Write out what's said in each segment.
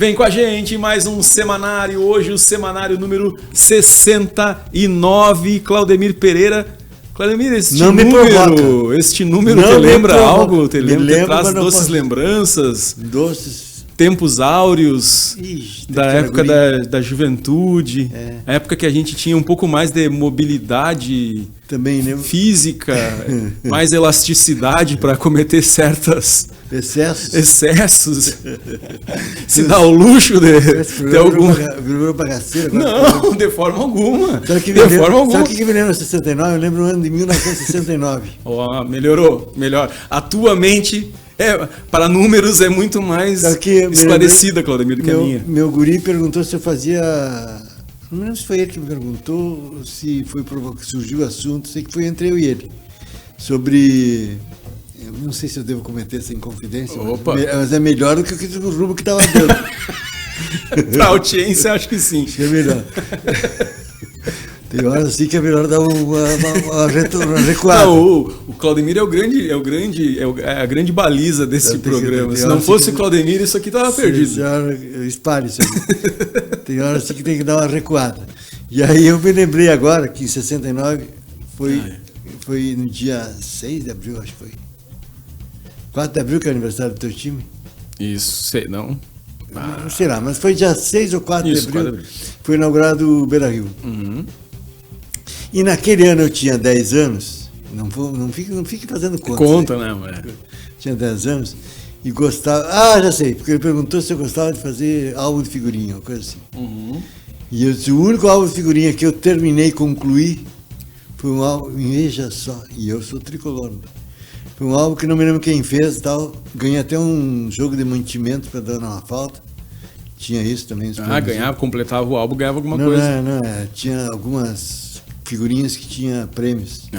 Vem com a gente, mais um semanário. Hoje o semanário número 69. Claudemir Pereira. Claudemir, este número te lembra algo? Te traz doces lembranças? Doces. Tempos áureos. Da época da juventude. A época que a gente tinha um pouco mais de mobilidade também, né? Física, mais elasticidade para cometer certos excessos. Se dá o luxo de algum... Virou bagaceira? Não, de forma alguma. Sabe o que me lembra 69? Eu lembro o ano de 1969. Melhorou, melhor. A tua mente... para números é muito mais esclarecida, Claudemir, do que a minha. Meu guri perguntou se eu fazia... Não lembro se foi ele que me perguntou, se foi surgiu o assunto, sei que foi entre eu e ele. Sobre... Eu não sei se eu devo cometer essa inconfidência, mas é melhor do que o rumo que estava dando. Para a audiência, acho que sim. Acho que é melhor. Tem horas assim que é melhor dar uma recuada. Não, o Claudemir é a grande baliza desse programa. Se não fosse o Claudemir, isso aqui estava perdido. Espalhe isso aí. Tem horas assim que tem que dar uma recuada. E aí eu me lembrei agora que em 69 foi no dia 6 de abril, acho que foi. 4 de abril que é o aniversário do teu time? Isso, sei não. Não sei lá, mas foi dia 6 ou 4 de abril. Foi inaugurado o Beira-Rio. Uhum. E naquele ano eu tinha 10 anos, não fique fazendo conta. Conta, não, Tinha 10 anos e gostava... já sei, porque ele perguntou se eu gostava de fazer álbum de figurinha, uma coisa assim. Uhum. E o único álbum de figurinha que eu terminei e concluí foi um álbum, veja só, e eu sou tricolor. Foi um álbum que não me lembro quem fez e tal, ganhei até um jogo de mantimento para dar uma falta. Tinha isso também. Ganhava, completava o álbum, ganhava alguma coisa. Não, tinha algumas figurinhas que tinha prêmios.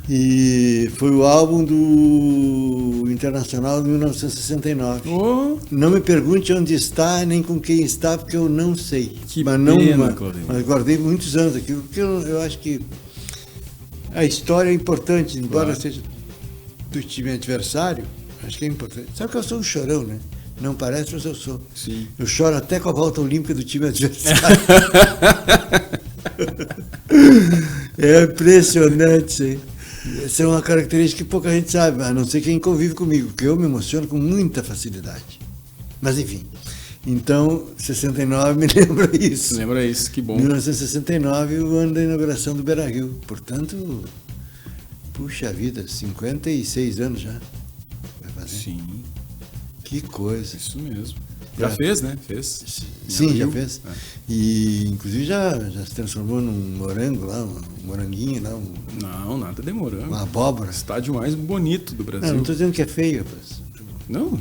E foi o álbum do Internacional de 1969. Não me pergunte onde está, nem com quem está, porque eu não sei. Mas guardei muitos anos aqui, porque eu acho que a história é importante, embora seja do time adversário, acho que é importante. Sabe que eu sou um chorão, né? Não parece, mas eu sou. Sim. Eu choro até com a volta olímpica do time adversário. É impressionante isso aí. Essa é uma característica que pouca gente sabe, a não ser quem convive comigo, porque eu me emociono com muita facilidade. Mas enfim, então 69 me lembra isso. Lembra isso, que bom. 1969, o ano da inauguração do Beira-Rio. Portanto, puxa vida, 56 anos já. Vai fazer. Sim. Que coisa. Isso mesmo. Já fez, né? Fez. Sim, já fez. E inclusive já se transformou num morango lá, um moranguinho lá. Não, nada de morango. Uma abóbora. Estádio mais bonito do Brasil. Não estou dizendo que é feio, rapaz. Não,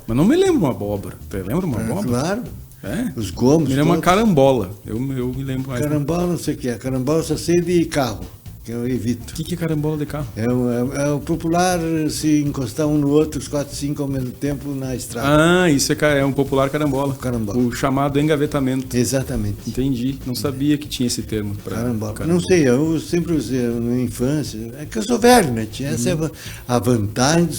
mas não me lembro uma abóbora. Você lembra uma abóbora? Claro. É? Os gomos. Me lembra uma carambola. Eu me lembro mais. Carambola não sei o que é. Carambola só sei de carro, que eu evito. O que é carambola de carro? É o popular se encostar um no outro, os 4, 5 ao mesmo tempo na estrada. Isso é um popular carambola. O chamado engavetamento. Exatamente. Entendi. Não sabia que tinha esse termo. Carambola. Não sei, eu sempre usei na minha infância. É que eu sou velho, né? Essa é a vantagem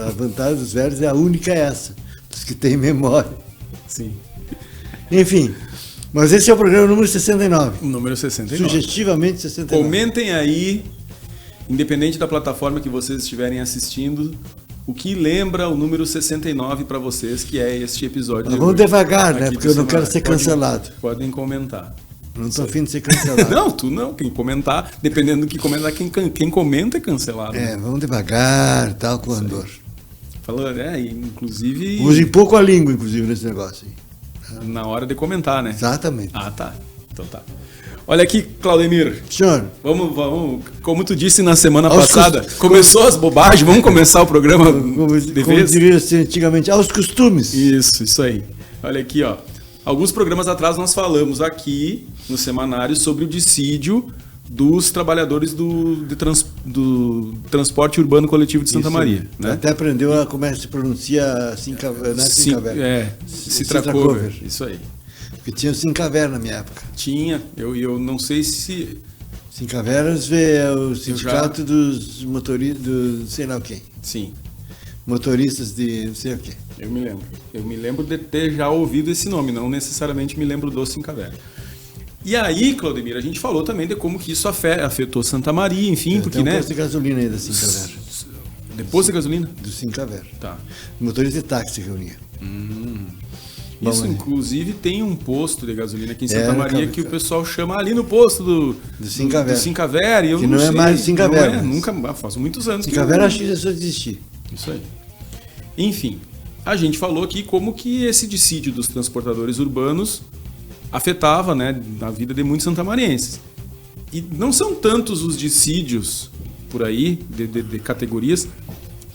a vantagem dos velhos é a única essa. Dos que têm memória. Sim. Enfim. Mas esse é o programa número 69. Número 69. Sugestivamente 69. Comentem aí, independente da plataforma que vocês estiverem assistindo, o que lembra o número 69 para vocês, que é este episódio. Mas vamos devagar, né? Porque eu não quero ser cancelado. Podem comentar. Não estou afim de ser cancelado. Não, tu não. Quem comentar, dependendo do que comentar, quem comenta é cancelado. Vamos devagar, tal, com andor. Falando, inclusive... Use pouco a língua, inclusive, nesse negócio aí. Na hora de comentar, né? Exatamente. Tá. Então tá. Olha aqui, Claudemir. Senhor. Vamos. Como tu disse na semana passada, começou as bobagens, vamos começar o programa como diria assim, antigamente, aos costumes. Isso aí. Olha aqui, ó. Alguns programas atrás nós falamos aqui no semanário sobre o dissídio dos trabalhadores do transporte urbano coletivo de Santa Maria. Né? Até aprendeu como é que se pronuncia Citracover. Isso aí. Porque tinha o Sincaver na minha época. Tinha. Eu não sei se... Sincaver é o sindicato dos motoristas, sei lá o quê. Sim. Motoristas de não sei o quê. Eu me lembro. Eu me lembro de ter já ouvido esse nome, não necessariamente me lembro do Sincaver. E aí, Claudemir, a gente falou também de como que isso afetou Santa Maria, enfim, porque, né? Tem um posto de gasolina aí da Sincaver. Depois da gasolina? Do Sincaver. Tá. Motorista de táxi reunia. Isso, inclusive, tem um posto de gasolina aqui em Santa Maria que o pessoal chama ali no posto do Sincaver. Que não é mais Sincaver. Não é, nunca, faz muitos anos. Sincaver acho que deixou de existir. Isso aí. Enfim, a gente falou aqui como que esse dissídio dos transportadores urbanos afetava, né, a vida de muitos santamarienses. E não são tantos os dissídios por aí, de categorias,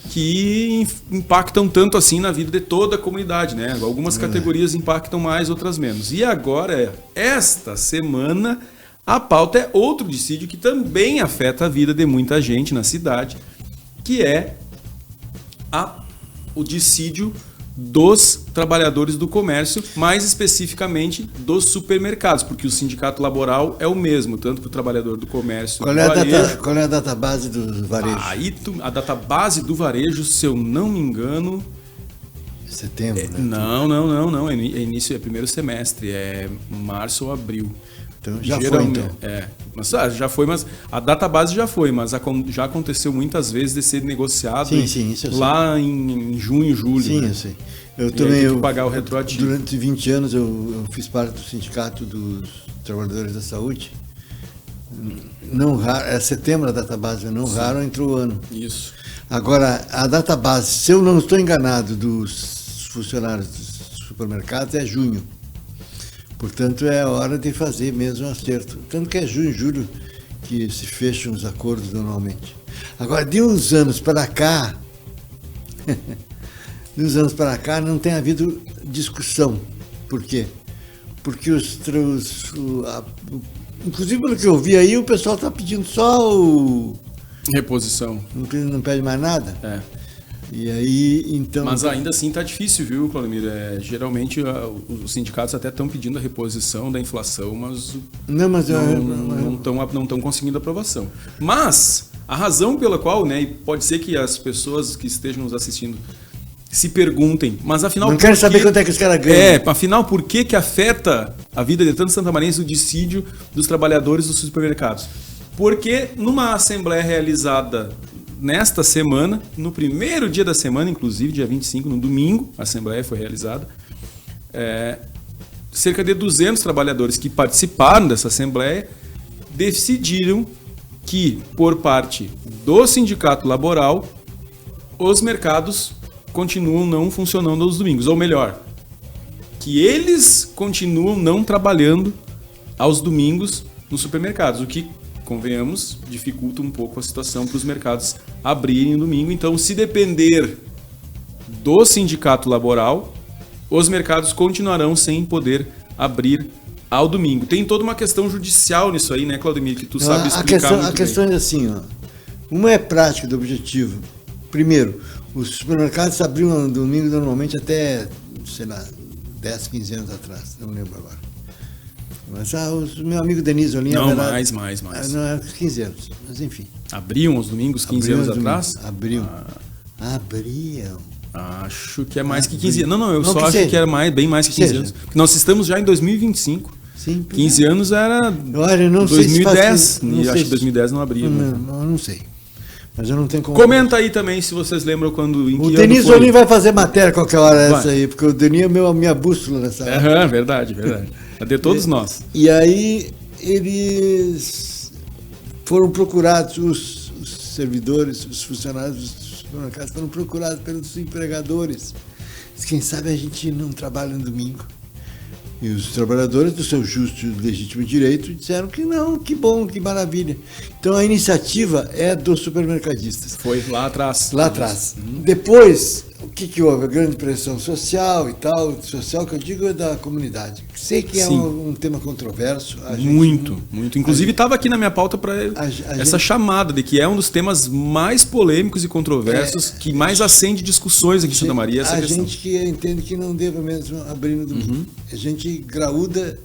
que impactam tanto assim na vida de toda a comunidade, né? Algumas categorias impactam mais, outras menos. E agora, esta semana, a pauta é outro dissídio que também afeta a vida de muita gente na cidade, que é o dissídio dos trabalhadores do comércio, mais especificamente dos supermercados, porque o sindicato laboral é o mesmo, tanto para o trabalhador do comércio qual é a database do varejo? A database do varejo, se eu não me engano... Setembro, né? Não. É primeiro semestre, é março ou abril. Então já foi, então. Mas já foi, mas a database já foi, mas já aconteceu muitas vezes de ser negociado lá em junho, julho. Sim, né? eu sei. Eu também tem que pagar o retroativo. Durante 20 anos eu fiz parte do Sindicato dos Trabalhadores da Saúde. Não raro, é setembro a database, não raro entrou o ano. Isso. Agora, a database, se eu não estou enganado, dos funcionários dos supermercados é junho. Portanto, é hora de fazer mesmo um acerto. Tanto que é junho, julho que se fecham os acordos normalmente. Agora, de uns anos para cá, não tem havido discussão. Por quê? Porque inclusive pelo que eu vi aí, o pessoal está pedindo só reposição. Não pede mais nada? É. E aí, então... Mas ainda assim tá difícil, viu, Claudemir? Geralmente os sindicatos até estão pedindo a reposição da inflação, mas não estão conseguindo aprovação. Mas a razão pela qual, né, e pode ser que as pessoas que estejam nos assistindo se perguntem, mas afinal... Não quero saber quanto é que os caras ganham. Afinal, por que afeta a vida de tantos santamarienses o dissídio dos trabalhadores dos supermercados? Porque numa assembleia realizada nesta semana, no primeiro dia da semana, inclusive, dia 25, no domingo, a assembleia foi realizada, cerca de 200 trabalhadores que participaram dessa assembleia decidiram que, por parte do sindicato laboral, os mercados continuam não funcionando aos domingos, ou melhor, que eles continuam não trabalhando aos domingos nos supermercados, o que, convenhamos, dificulta um pouco a situação para os mercados abrirem no domingo. Então, se depender do sindicato laboral, os mercados continuarão sem poder abrir ao domingo. Tem toda uma questão judicial nisso aí, né, Claudemir, que tu sabe explicar muito bem. A questão é assim, ó. Uma é prática do objetivo. Primeiro, os supermercados abriam no domingo normalmente até, sei lá, 10, 15 anos atrás, não lembro agora. Mas o meu amigo Denise Olinha... Não, mais. Não, era 15 anos, mas enfim. Abriam os domingos 15 anos atrás? Abriam. Abriam. Acho que é mais que 15 anos. Não, eu só acho que era bem mais que 15 anos. Porque nós estamos já em 2025. Sim. 15 anos era olha, não 2010. Sei e acho que 2010 não abria. Não sei. Mas eu não tenho como... Comenta aí também se vocês lembram quando... O Denise Olinha vai fazer matéria qualquer hora essa aí, porque o Denise é minha bússola nessa área. Verdade. É de todos nós. E aí eles foram procurados, os servidores, os funcionários dos supermercados foram procurados pelos empregadores. Quem sabe a gente não trabalha no domingo. E os trabalhadores, do seu justo e legítimo direito, disseram que não, que bom, que maravilha. Então a iniciativa é dos supermercadistas. Foi lá atrás. Depois, o que houve? A grande pressão social e tal, social que eu digo é da comunidade. Sei que é um tema controverso. Muito. Inclusive estava aqui na minha pauta para essa chamada de que é um dos temas mais polêmicos e controversos, que mais acende discussões aqui em Santa Maria. A gente que entende que não deva mesmo abrir no domingo. A gente graúda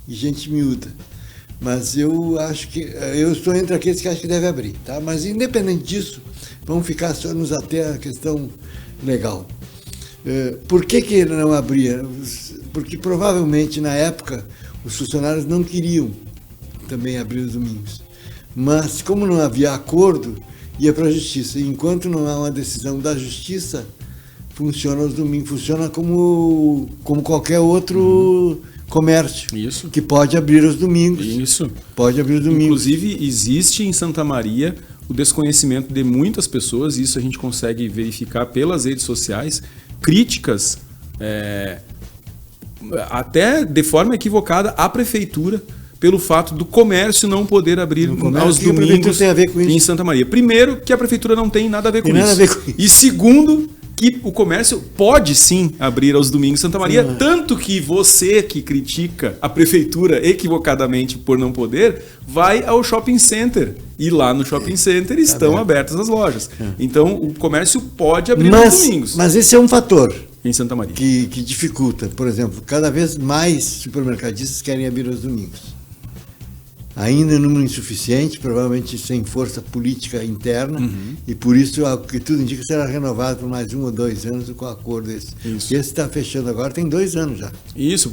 e gente miúda. Mas eu acho que... Eu estou entre aqueles que acham que deve abrir, tá? Mas independente disso, vamos ficar só nos até a questão legal. Por que não abria? Porque provavelmente na época os funcionários não queriam também abrir os domingos. Mas como não havia acordo, ia para a justiça. E enquanto não há uma decisão da justiça, funciona os domingos, funciona como qualquer outro comércio. Isso. Que pode abrir os domingos. Isso. Pode abrir os domingos. Inclusive, existe em Santa Maria o desconhecimento de muitas pessoas, e isso a gente consegue verificar pelas redes sociais, críticas até de forma equivocada à prefeitura pelo fato do comércio não poder abrir aos domingos tem a ver com isso? Em Santa Maria. Primeiro, que a prefeitura não tem nada a ver com isso. Nada a ver com isso. E segundo, que o comércio pode sim abrir aos domingos em Santa Maria, tanto que você que critica a prefeitura equivocadamente por não poder, vai ao shopping center. E lá no shopping center estão abertas as lojas. Então o comércio pode abrir aos domingos. Mas esse é um fator em Santa Maria que dificulta. Por exemplo, cada vez mais supermercadistas querem abrir aos domingos. Ainda em número insuficiente, provavelmente sem força política interna, e por isso, ao que tudo indica, será renovado por mais 1 ou 2 anos com o acordo esse. Isso. Esse está fechando agora, tem 2 anos já. Isso,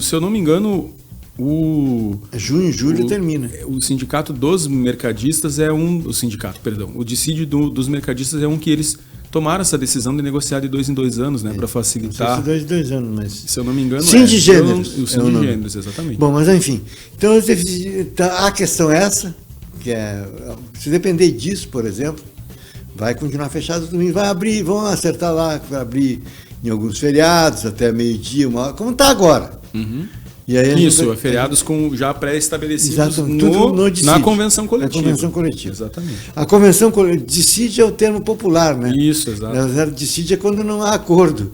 se eu não me engano, junho, julho termina. O sindicato dos mercadistas o dissídio dos mercadistas é um que eles tomaram essa decisão de negociar de 2 em 2 anos, né, para facilitar. Não sei se 2 em 2 anos, mas... Se eu não me engano, Sindicêneros. O Sindicêneros, exatamente. Bom, mas enfim. Então, a questão é essa, que se depender disso, por exemplo, vai continuar fechado os domingos, vai abrir, vão acertar lá, vai abrir em alguns feriados, até meio-dia, 1 hora, como está agora. E aí feriados já pré-estabelecidos na convenção coletiva. Na convenção coletiva. Exatamente. A convenção coletiva, dissídio é o termo popular, né? Isso, exato. Na verdade, dissídio é quando não há acordo.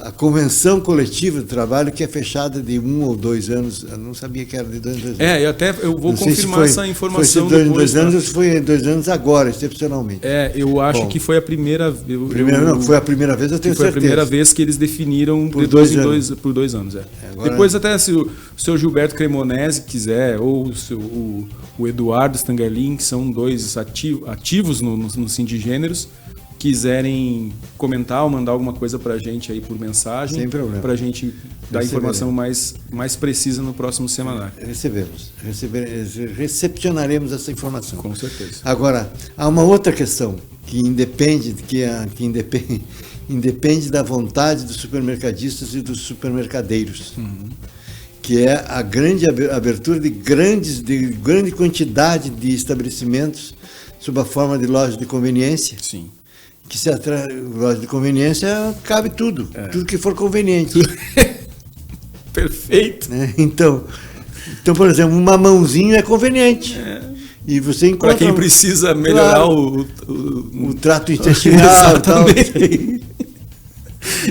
A convenção coletiva do trabalho, que é fechada de 1 ou 2 anos, eu não sabia que era de 2 em 2 anos. Eu vou confirmar essa informação depois. Foi 2 anos ou foi 2 anos agora, excepcionalmente? Eu acho que foi a primeira vez. Foi a primeira vez, eu tenho certeza. Foi a primeira vez que eles definiram por de 2 anos. Agora, depois até se o seu Gilberto Cremonese quiser, ou o Eduardo Stangerlin, que são 2 ativos no Sindigêneros, quiserem comentar ou mandar alguma coisa pra gente aí por mensagem, sem problema, pra gente dar informação mais precisa no próximo semanário. Recepcionaremos essa informação. Com certeza. Agora, há uma outra questão que independe da vontade dos supermercadistas e dos supermercadeiros, que é a grande abertura de grande quantidade de estabelecimentos sob a forma de loja de conveniência. Sim. Que se loja de conveniência cabe tudo, tudo que for conveniente. Perfeito. Então, por exemplo, um mamãozinho é conveniente. E você encontra... Para quem precisa melhorar o trato intestinal. Exatamente.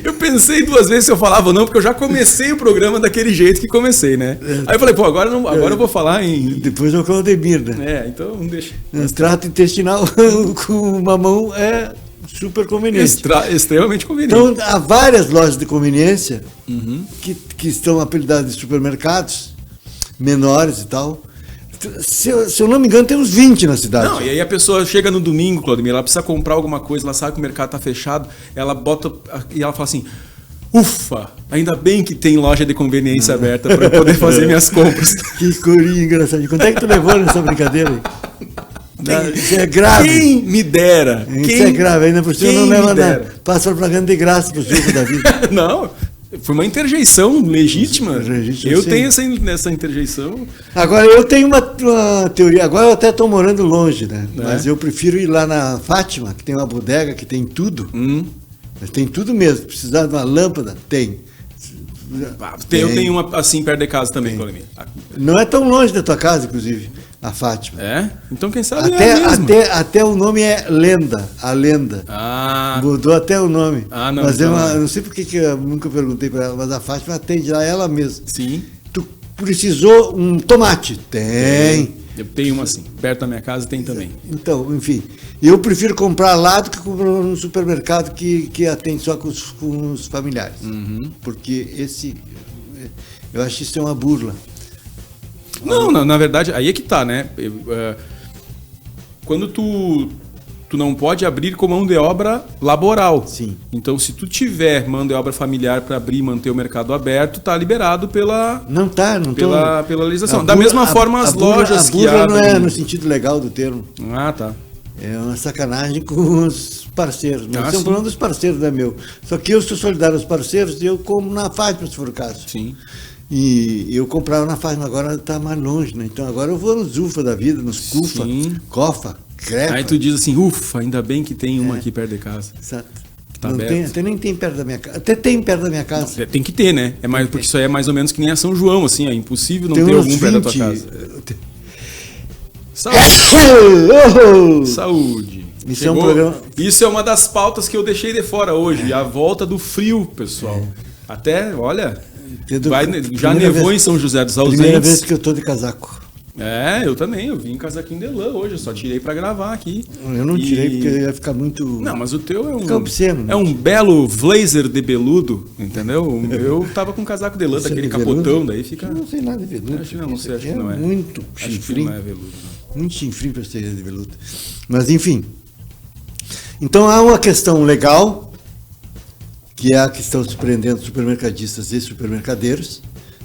Eu pensei 2 vezes se eu falava ou não, porque eu já comecei o programa daquele jeito que comecei, né? Aí eu falei, agora eu vou falar em... Depois é o Claudemir, né? Então não deixa. O trato intestinal com mamão é super conveniente. Extremamente conveniente. Então, há várias lojas de conveniência que estão apelidadas de supermercados, menores e tal. Se eu não me engano, tem uns 20 na cidade. Não, e aí a pessoa chega no domingo, Claudemir, ela precisa comprar alguma coisa, ela sabe que o mercado está fechado, ela bota e ela fala assim: ufa, ainda bem que tem loja de conveniência aberta para eu poder fazer minhas compras. Que corinha engraçada. Quanto é que tu levou nessa brincadeira aí? Isso é grave. Quem me dera. Isso é grave, ainda por cima não leva nada. Passa propaganda de graça pro jogo da vida. Não, foi uma interjeição legítima. Eu sim. tenho essa interjeição. Agora, eu tenho uma teoria. Agora eu até estou morando longe, né? Mas eu prefiro ir lá na Fátima, que tem uma bodega que tem tudo. Mas tem tudo mesmo. Precisar de uma lâmpada? Tem. Eu tenho uma assim perto de casa também, Claudemir. Não é tão longe da tua casa, inclusive, a Fátima. É? Então quem sabe até o nome é Lenda, a Lenda. Mudou até o nome. Não. Mas eu não sei porque que eu nunca perguntei para ela, mas a Fátima atende lá ela mesma. Sim. Tu precisou um tomate? Tem. Eu tenho uma assim, perto da minha casa tem também. Então, enfim, eu prefiro comprar lá do que comprar no supermercado que atende só com os familiares. Porque eu acho que isso é uma burla. Não, na verdade, aí é que tá, né? Quando tu tu não pode abrir com mão de obra laboral. Sim. Então, se tu tiver mão de obra familiar para abrir e manter o mercado aberto, tá liberado pela pela legislação. Da mesma forma, as lojas que abrem... não é no sentido legal do termo. Ah, tá. É uma sacanagem com os parceiros. Nós estamos falando dos parceiros, não é meu. Só que eu sou solidário aos parceiros e eu como na Fátima, se for o caso. Sim. E eu comprava na Fátima, agora está mais longe, né? Então agora eu vou nos UFA da vida, nos CUFA, COFA, CREFA. Aí tu diz assim, ufa, ainda bem que tem uma aqui perto de casa. Exato. Que tá não aberto. tem, até nem tem perto da minha casa. Até tem perto da minha casa. Não, tem que ter, né? Porque isso aí é mais ou menos que nem a São João, assim, é impossível não tem ter algum perto da tua casa. Saúde. Isso é um programa... Isso é uma das pautas que eu deixei de fora hoje, a volta do frio, pessoal. Até, olha, já nevou em São José dos Ausentes. Primeira vez que eu tô de casaco. Eu também, eu vim em casaquinho de lã hoje, eu só tirei pra gravar aqui. Eu não tirei porque ia ficar muito... Não, mas o teu é obsceno. É um belo blazer de veludo, entendeu? Eu tava com casaco de lã, daquele capotão, daí fica... Eu não sei nada de veludo. Acho que não é. Muito chinfrim. Acho que não é veludo, não. Muito chinfrim para ser de veludo. Mas, enfim. Então, há uma questão legal, que é a questão surpreendendo supermercadistas e supermercadeiros,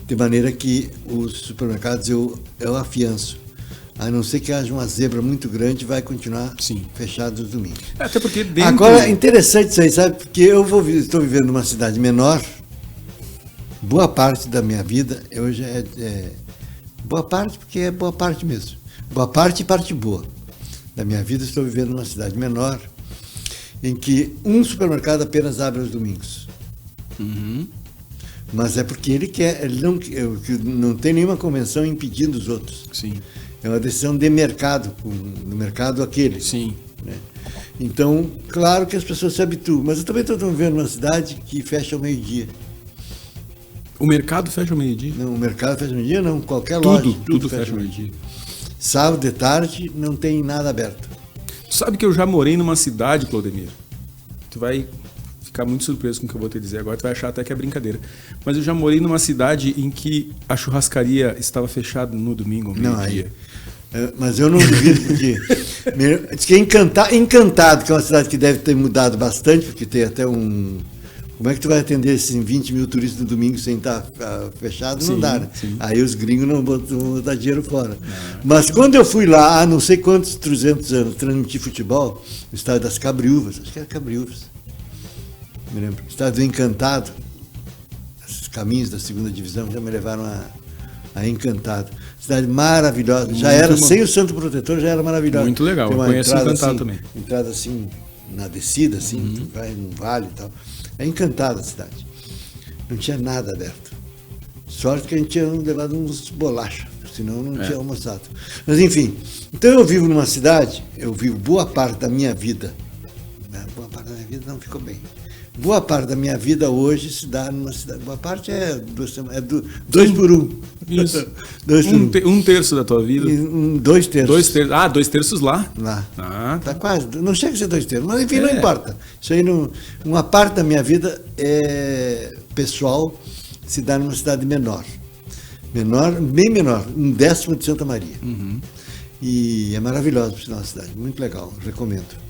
de maneira que os supermercados eu afianço. A não ser que haja uma zebra muito grande, vai continuar fechado os domingos. Até porque dentro... Agora, é interessante isso aí, sabe? Porque estou vivendo numa cidade menor, boa parte da minha vida, hoje boa parte, porque é boa parte mesmo. Boa parte e parte boa da minha vida, estou vivendo numa cidade menor, em que um supermercado apenas abre aos domingos. Uhum. Mas é porque ele quer, não tem nenhuma convenção impedindo os outros. Sim. É uma decisão de mercado, no mercado aquele. Sim. Né? Então, claro que as pessoas se habituam, mas eu também estou vivendo numa cidade que fecha ao meio-dia. O mercado fecha ao meio-dia? Não, o mercado fecha ao meio-dia não, qualquer loja. Tudo fecha ao meio-dia. Sábado de tarde não tem nada aberto. Tu sabe que eu já morei numa cidade, Claudemir? Tu vai ficar muito surpreso com o que eu vou te dizer agora, tu vai achar até que é brincadeira. Mas eu já morei numa cidade em que a churrascaria estava fechada no domingo, ao meio-dia. Mas eu não duvido, porque diz que é Encantado, que é uma cidade que deve ter mudado bastante, porque tem até um... Como é que tu vai atender esses 20 mil turistas no domingo sem estar fechado? Não dá, né? Sim. Aí os gringos não vão botar dinheiro fora. Mas quando eu fui lá, há não sei quantos 300 anos, transmitir futebol, no estádio das Cabriúvas, acho que era Cabriúvas, me lembro, estádio Encantado, esses caminhos da segunda divisão já me levaram a Encantado. Cidade maravilhosa, muito já era, sem o Santo Protetor, já era maravilhosa. Muito legal, eu conheço Encantado assim, também. Entrada assim, na descida, assim, vai num vale e tal. É encantada a cidade. Não tinha nada aberto. Sorte que a gente tinha levado uns bolachas, senão não tinha almoçado. Mas enfim, então eu vivo numa cidade, eu vivo boa parte da minha vida. Boa parte da minha vida não ficou bem. Boa parte da minha vida hoje se dá numa cidade. Boa parte é 2 por 1. Isso. 2 por 1. Um terço da tua vida? 2 terços. 2 terços. Ah, 2 terços lá? Lá. Tá Quase. Não chega a ser 2 terços, mas enfim, não importa. Isso aí, uma parte da minha vida pessoal se dá numa cidade menor. Bem menor, 1/10 de Santa Maria. Uhum. E é maravilhosa, por sinal, a cidade. Muito legal, recomendo.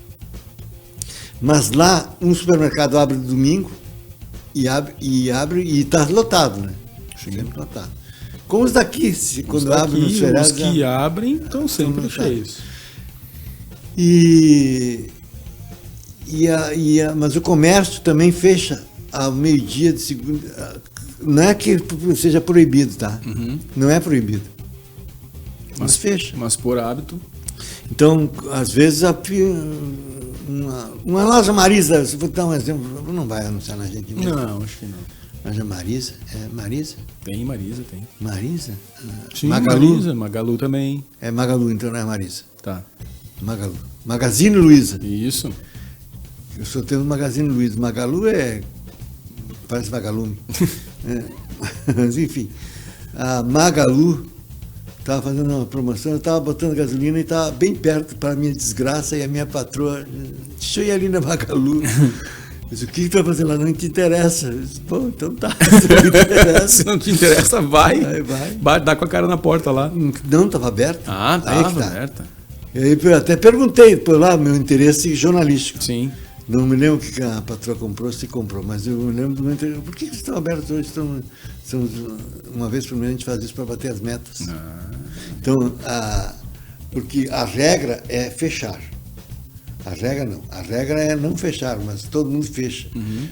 Mas lá, um supermercado abre no domingo e está lotado, né? Sempre lotado. Como os daqui, quando abrem nos feriados... Os que abrem estão sempre cheios. Mas o comércio também fecha ao meio-dia de segunda. Não é que seja proibido, tá? Uhum. Não é proibido. Mas fecha. Mas por hábito. Então, às vezes, uma loja Marisa, se vou dar um exemplo, não vai anunciar na gente mesmo. Não, acho que não. Loja Marisa? É Marisa? Tem Marisa, tem. Marisa? Sim, Magalu? Magalu também. É Magalu, então não é Marisa. Tá. Magalu. Magazine Luiza. Isso. Eu só tenho o Magazine Luiza. Magalu parece vagalume. Mas enfim, a Magalu estava fazendo uma promoção, eu estava botando gasolina e estava bem perto, para minha desgraça, e a minha patroa, deixa eu ir ali na Magalu. Mas o que tu vai fazer lá? Não te interessa. Eu disse, bom, então tá. Se não te interessa, vai. Dá com a cara na porta lá. Não, estava aberta. Ah, estava aberta. E aí eu até perguntei por lá meu interesse jornalístico. Sim. Não me lembro o que a patroa comprou, se comprou, mas eu me lembro do meu interesse. Por que vocês estão abertos hoje? Uma vez por mês a gente faz isso para bater as metas. Então, porque a regra é fechar. A regra não. A regra é não fechar, mas todo mundo fecha.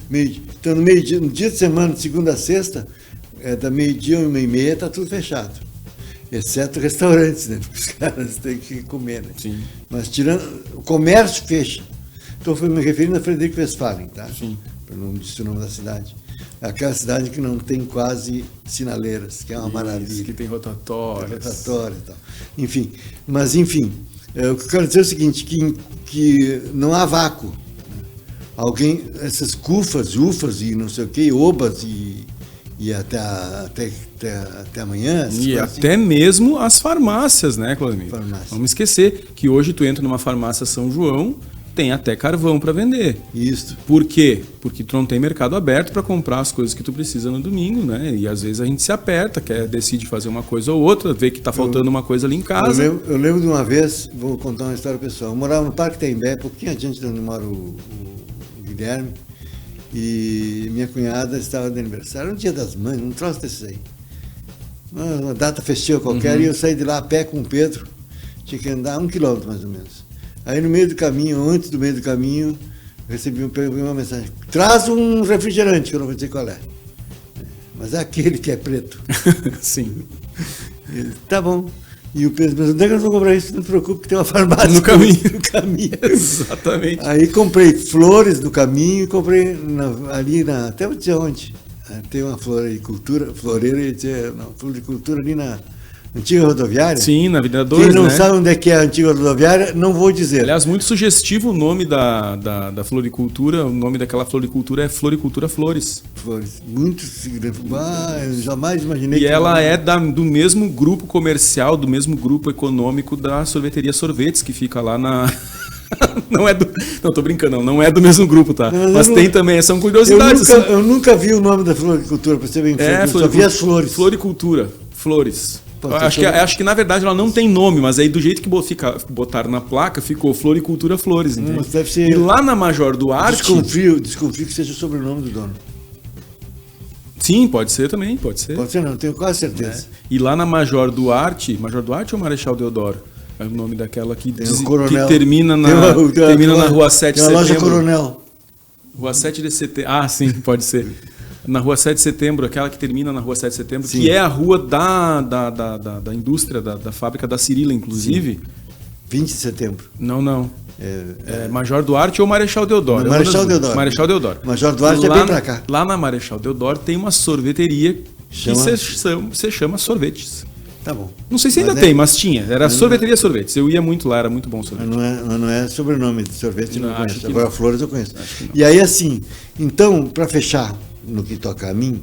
Então, no meio-dia, no dia de semana, de segunda a sexta, da meio-dia a 1h30, está tudo fechado. Exceto restaurantes, né? Porque os caras têm que comer, né? Sim. Mas tirando. O comércio fecha. Então, fui me referindo a Frederico Westphalen, tá? Sim. Para não dizer o nome da cidade. Aquela cidade que não tem quase sinaleiras, que é uma maravilha. Que tem rotatórias. Rotatória e tal. Enfim, mas enfim, o que eu quero dizer é o seguinte, que não há vácuo. Alguém, essas CUFAs, UFAs e não sei o que, OBAs e até amanhã. E até assim. Mesmo as farmácias, né, Claudemir? Vamos esquecer que hoje tu entra numa farmácia São João, tem até carvão para vender. Isso. Por quê? Porque tu não tem mercado aberto para comprar as coisas que tu precisa no domingo, né? E às vezes a gente se aperta, decide fazer uma coisa ou outra, vê que tá faltando uma coisa ali em casa. Eu lembro de uma vez, vou contar uma história pessoal. Eu morava no Parque Tembé, pouquinho adiante de onde mora o Guilherme, e minha cunhada estava de aniversário, no Dia das Mães, um troço desses aí. Uma data festiva qualquer, e eu saí de lá a pé com o Pedro, tinha que andar 1 quilômetro mais ou menos. Aí no meio do caminho, antes do meio do caminho, recebi uma mensagem: traz um refrigerante, que eu não vou dizer qual é. Mas é aquele que é preto. Sim. Ele, tá bom. E o Pedro pensou: onde é que eu vou comprar isso? Não te preocupe, que tem uma farmácia no caminho. Exatamente. Aí comprei flores no caminho, comprei até vou dizer onde. Tem uma floricultura, floricultura ali na Antiga Rodoviária? Sim, na Avenida 2, Quem não né? sabe onde é que é a Antiga Rodoviária, não vou dizer. Aliás, muito sugestivo o nome da floricultura. O nome daquela floricultura é Floricultura Flores. Flores. Muito significativo. Eu jamais imaginei. E ela é do mesmo grupo comercial, do mesmo grupo econômico da sorveteria Sorvetes, que fica lá na... Não, tô brincando, não é do mesmo grupo, tá? Mas tem também, são curiosidades. Eu nunca vi o nome da floricultura, para ser bem franco. Eu só vi as flores. Floricultura, Flores. Acho que na verdade ela não tem nome, mas aí do jeito que botaram na placa, ficou Floricultura Flores, entendeu? Deve ser... E lá na Major Duarte... Desconfio que seja o sobrenome do dono. Sim, pode ser também, pode ser. Pode ser não, tenho quase certeza. E lá na Major Duarte ou Marechal Deodoro? É o nome daquela que termina na Rua 7 de Setembro. Loja Coronel. Rua 7 de Setembro. Ah, sim, pode ser. Na Rua 7 de Setembro, aquela que termina na Rua 7 de Setembro, sim. Que é a rua da indústria, da fábrica da Cirila, inclusive. Sim. 20 de setembro. Não. Major Duarte ou Marechal Deodoro? Marechal Deodoro. Marechal Deodoro. Major Duarte é bem pra cá. Lá na Marechal Deodoro tem uma sorveteria que se chama Sorvetes. Tá bom. Não sei se ainda tem, mas tinha. Era sorveteria Sorvetes. Eu ia muito lá, era muito bom o sorvete. Não é sobrenome de sorvete, não conheço. Agora Flores eu conheço. E aí assim, então, para fechar no que toca a mim,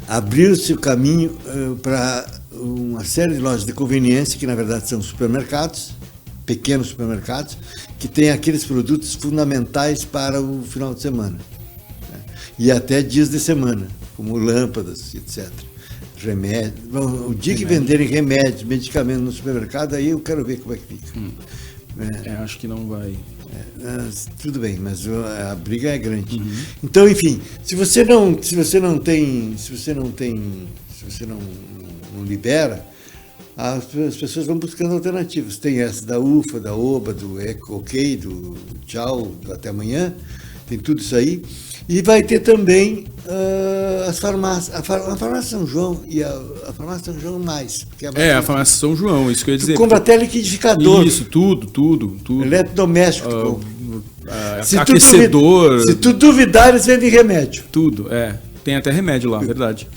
abriu-se o caminho para uma série de lojas de conveniência, que na verdade são supermercados, pequenos supermercados, que têm aqueles produtos fundamentais para o final de semana. E até dias de semana, como lâmpadas, etc. Remédio. O dia que venderem remédios, medicamentos no supermercado, aí eu quero ver como é que fica. Acho que não vai. Tudo bem, mas a briga é grande. Então, enfim, se você não libera, as pessoas vão buscando alternativas. Tem essa da UFA, da OBA, do OK, do Tchau, do Até Amanhã, tem tudo isso aí. E vai ter também as farmácias, a farmácia São João e a farmácia São João mais. A farmácia São João, isso que eu ia dizer. Compra até liquidificador. Isso, tudo. Eletrodoméstico. Aquecedor. Se tu duvidar, eles vendem remédio. Tudo, tem até remédio lá, verdade.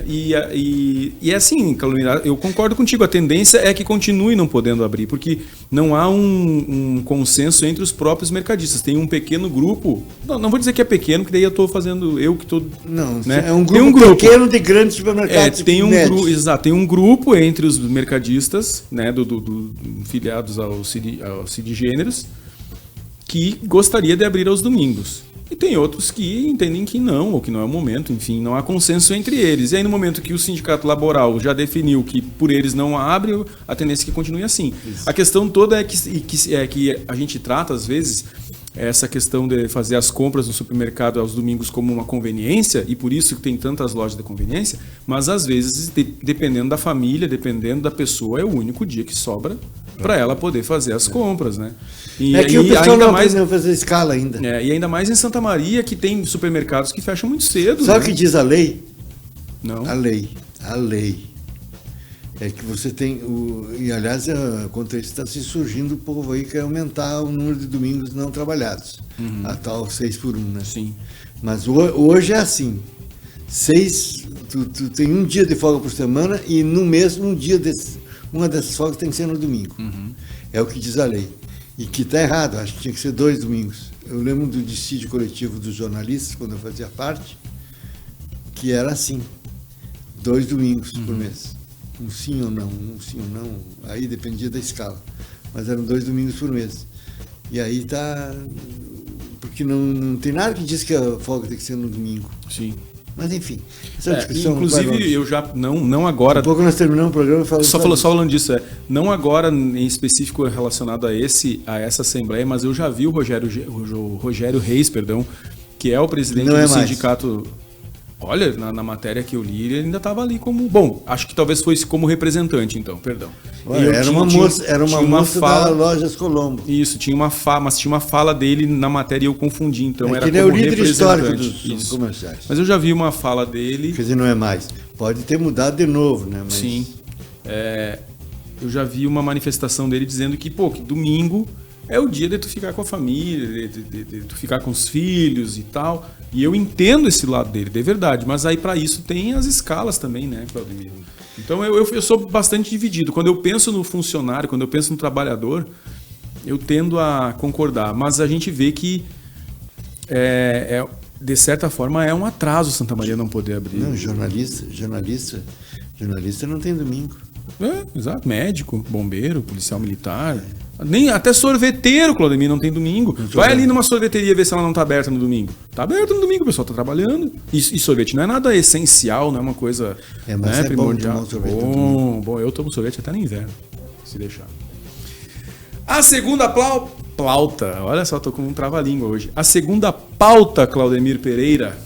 E assim, Calumnia, eu concordo contigo, a tendência é que continue não podendo abrir, porque não há um consenso entre os próprios mercadistas. Tem um pequeno grupo, não vou dizer que é pequeno, que daí eu estou fazendo, Não, né? É um grupo pequeno de grandes supermercados. Tem um grupo entre os mercadistas, né, filiados ao CID Gêneros, que gostaria de abrir aos domingos. E tem outros que entendem que não, ou que não é o momento, enfim, não há consenso entre eles. E aí no momento que o sindicato laboral já definiu que por eles não abre, a tendência é que continue assim. Isso. A questão toda é que a gente trata, às vezes, essa questão de fazer as compras no supermercado aos domingos como uma conveniência, e por isso que tem tantas lojas de conveniência, mas às vezes, dependendo da família, dependendo da pessoa, é o único dia que sobra para ela poder fazer as compras, né? E aqui o pessoal não aprendeu a fazer escala ainda. E ainda mais em Santa Maria, que tem supermercados que fecham muito cedo. Sabe o que diz a lei? Não. A lei é que você tem, e aliás, contra isso está se surgindo o povo aí que quer aumentar o número de domingos não trabalhados, a tal 6x1, né? Sim. Mas hoje é assim, tu tem um dia de folga por semana e no mês, uma dessas folgas tem que ser no domingo. É o que diz a lei. E que está errado, acho que tinha que ser 2 domingos. Eu lembro do dissídio coletivo dos jornalistas, quando eu fazia parte, que era assim, 2 domingos por mês. Um sim ou não, aí dependia da escala. Mas eram 2 domingos por mês. E aí está... Porque não tem nada que diz que a folga tem que ser no domingo. Sim. Mas enfim, essa discussão... Inclusive, eu já... Não agora... Daqui a pouco nós terminamos o programa falando... Só falando disso, não agora em específico relacionado a essa Assembleia, mas eu já vi o Rogério Reis, que é o presidente do sindicato... Olha, na matéria que eu li, ele ainda estava ali como... Bom, acho que talvez fosse como representante, então, perdão. Era uma moça da Lojas Colombo. Isso, mas tinha uma fala dele na matéria e eu confundi, então era ele como é o líder representante. Histórico dos comerciais. Mas eu já vi uma fala dele... Quer dizer, não é mais. Pode ter mudado de novo, né? Mas... Sim. Eu já vi uma manifestação dele dizendo que domingo é o dia de tu ficar com a família, de tu ficar com os filhos e tal. E eu entendo esse lado dele, de verdade. Mas aí para isso tem as escalas também, né, Claudemir? Então eu sou bastante dividido. Quando eu penso no funcionário, quando eu penso no trabalhador, eu tendo a concordar. Mas a gente vê que, de certa forma, é um atraso Santa Maria não poder abrir. Não, jornalista não tem domingo. Exato. Médico, bombeiro, policial militar... Nem até sorveteiro, Claudemir, não tem domingo. Vai ali numa sorveteria ver se ela não está aberta no domingo. Está aberta no domingo, o pessoal está trabalhando. E sorvete não é nada essencial, não é uma coisa primordial. Bom, eu tomo sorvete até no inverno, se deixar. A segunda pauta, olha só, tô com um trava-língua hoje. A segunda pauta, Claudemir Pereira,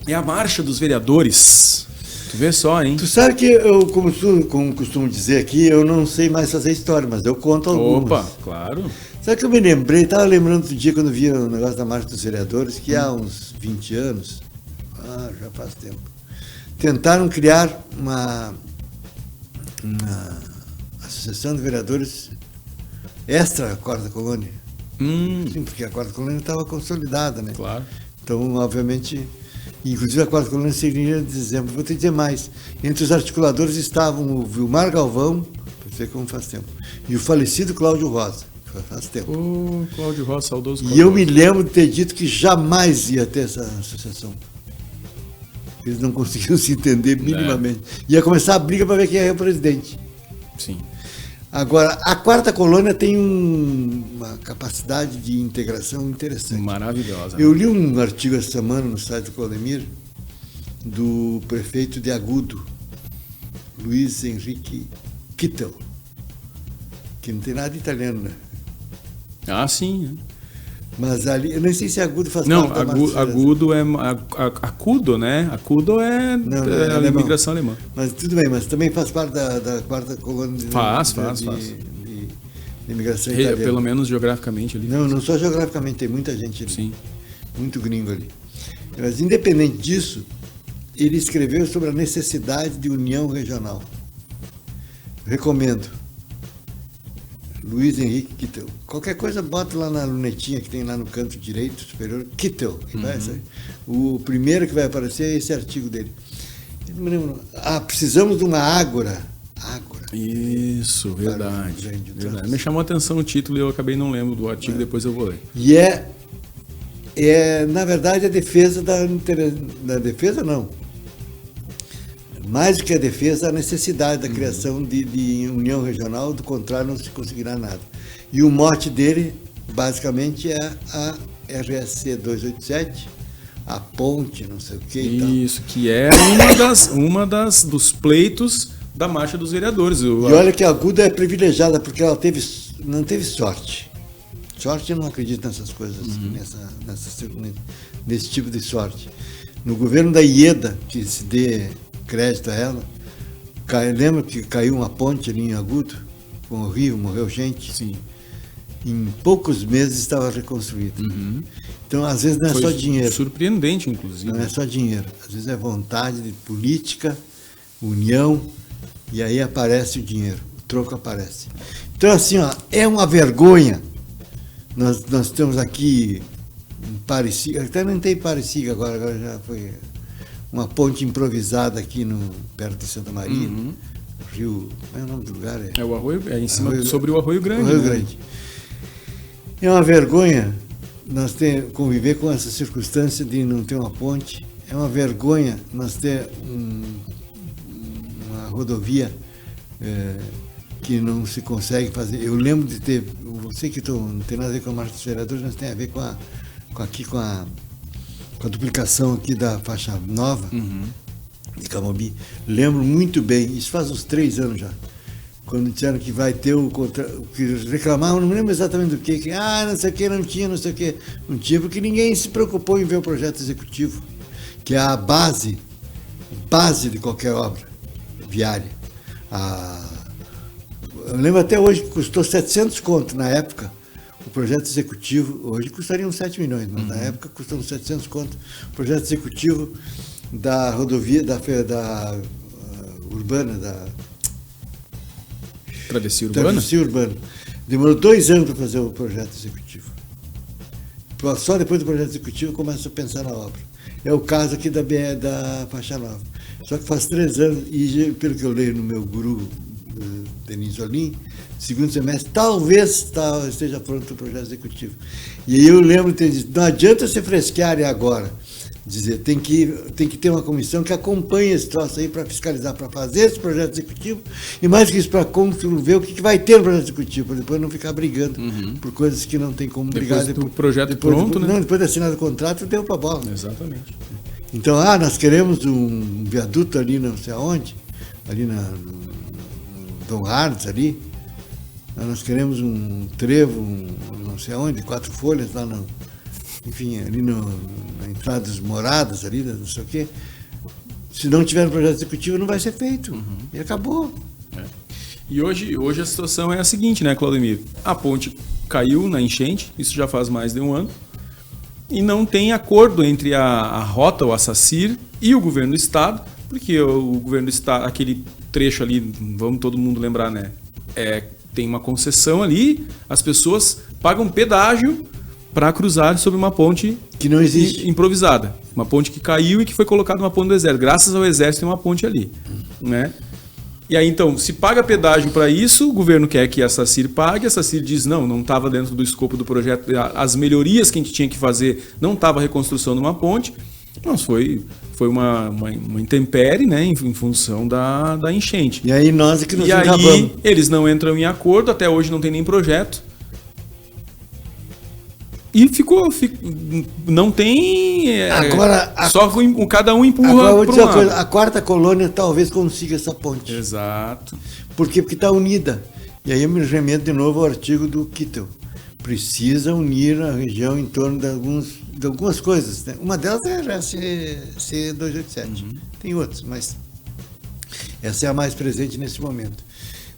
é a marcha dos vereadores. Tu vê só, hein? Tu sabe que eu, como costumo dizer aqui, eu não sei mais fazer história, mas eu conto algumas. Opa, claro. Sabe que eu me lembrei, estava lembrando outro dia quando via o negócio da marcha dos vereadores, que há uns 20 anos, já faz tempo, tentaram criar uma associação de vereadores extra a Quarta Colônia. Sim, porque a Quarta Colônia estava consolidada, né? Claro. Então, obviamente... Inclusive a Quarta Colônia seria de dezembro. Vou te dizer mais. Entre os articuladores estavam o Vilmar Galvão, para ver como faz tempo, e o falecido Cláudio Rosa, que faz tempo. Cláudio Rosa, saudoso Cláudio. E eu me lembro de ter dito que jamais ia ter essa associação. Eles não conseguiam se entender minimamente. Ia começar a briga para ver quem é o presidente. Sim. Agora, a Quarta Colônia tem uma capacidade de integração interessante. Maravilhosa. Eu li um artigo essa semana no site do Claudemir, do prefeito de Agudo, Luiz Henrique Kittel, que não tem nada de italiano, né? Sim. Mas ali, eu não sei se Agudo faz parte da Agudo é Acudo, né? Acudo é a imigração alemã. Mas tudo bem, mas também faz parte da Quarta Colônia de imigração italiana. Pelo menos geograficamente ali. Não só geograficamente, tem muita gente ali. Sim. Muito gringo ali. Mas independente disso, ele escreveu sobre a necessidade de união regional. Recomendo. Luiz Henrique Kittel. Qualquer coisa, bota lá na lunetinha que tem lá no canto direito superior, Kittel. Que vai sair. O primeiro que vai aparecer é esse artigo dele. Eu não me lembro. Precisamos de uma ágora. Isso, verdade. Me chamou a atenção o título e eu acabei não lembro do artigo, depois eu vou ler. E na verdade, a defesa da defesa, não. Mais do que a defesa, a necessidade da criação de união regional, do contrário não se conseguirá nada. E o mote dele basicamente é a RSC 287, a ponte, não sei o que e tal. Isso, que é uma dos pleitos da Marcha dos Vereadores. E olha que a Aguda é privilegiada, porque ela não teve sorte. Sorte, eu não acredito nessas coisas, nesse tipo de sorte. No governo da Ieda, que se dê crédito a ela, lembra que caiu uma ponte ali em Agudo, com o rio, morreu gente? Sim. Em poucos meses estava reconstruída. Então, às vezes, não é só dinheiro. Surpreendente, inclusive. Não é só dinheiro. Às vezes é vontade de política, união, e aí aparece o dinheiro. O troco aparece. Então, assim, ó, é uma vergonha. Nós temos aqui em Paricica, até não tem Paricica agora já foi uma ponte improvisada aqui perto de Santa Maria. Rio, qual é o nome do lugar? É o Arroio, em cima, sobre o Arroio Grande. Arroio Grande. É uma vergonha nós conviver com essa circunstância de não ter uma ponte. É uma vergonha nós ter uma rodovia que não se consegue fazer. Eu lembro de ter, você que não tem nada a ver com a Marcha dos Vereadores, mas tem a ver com a duplicação aqui da faixa nova de Camobi. Lembro muito bem, isso faz uns 3 anos já, quando disseram que vai ter que reclamavam, não me lembro exatamente do que, não sei o que, não sei o que, não tinha, porque ninguém se preocupou em ver o projeto executivo, que é a base de qualquer obra viária. Eu lembro até hoje que custou 700 conto na época, o projeto executivo, hoje custaria uns 7 milhões, mas na época custou uns 700 conto, o projeto executivo da rodovia, da urbana, da Travessia Urbana? Travessia Urbana. Demorou 2 anos para fazer o projeto executivo. Só depois do projeto executivo começa a pensar na obra. É o caso aqui da Faixa Nova. Só que faz 3 anos, e pelo que eu leio no meu guru, Denis Olim, segundo semestre, talvez esteja pronto o projeto executivo. E aí eu lembro de ter dito, não adianta se fresquear agora. Dizer, tem que ter uma comissão que acompanhe esse troço aí para fiscalizar, para fazer esse projeto executivo, e mais que isso, para ver o que vai ter no projeto executivo, para depois não ficar brigando por coisas que não tem como brigar. Depois do projeto pronto, né? Não, depois de assinar o contrato, deu para a bola. Exatamente. Então, nós queremos um viaduto ali não sei aonde, ali no Dom Hardes ali, nós queremos um trevo, não sei aonde, 4 folhas lá enfim, ali na entrada das moradas, ali, não sei o quê. Se não tiver um projeto executivo, não vai ser feito. E acabou. E hoje a situação é a seguinte, né, Claudemir? A ponte caiu na enchente, isso já faz mais de 1 ano, e não tem acordo entre a Rota, o ASACIR, e o governo do Estado, porque o governo do Estado, aquele trecho ali, vamos todo mundo lembrar, né? Tem uma concessão ali, as pessoas pagam pedágio para cruzar sobre uma ponte que não existe, improvisada. Uma ponte que caiu e que foi colocada numa ponte do Exército. Graças ao Exército tem uma ponte ali. Né? E aí, então, se paga pedágio para isso, o governo quer que a SACIR pague, a SACIR diz, não estava dentro do escopo do projeto, as melhorias que a gente tinha que fazer, não estava a reconstrução de uma ponte. Mas foi uma intempérie, né, em função da enchente. E aí nós é que nos acabamos. E aí eles não entram em acordo, até hoje não tem nem projeto. E não tem. Agora, só cada um empurra para um lado. Coisa, a quarta colônia talvez consiga essa ponte. Exato. Por quê? Porque está unida. E aí eu me remendo de novo ao artigo do Kittel. Precisa unir a região em torno de algumas coisas. Né? Uma delas é a C287. Tem outras, mas essa é a mais presente nesse momento.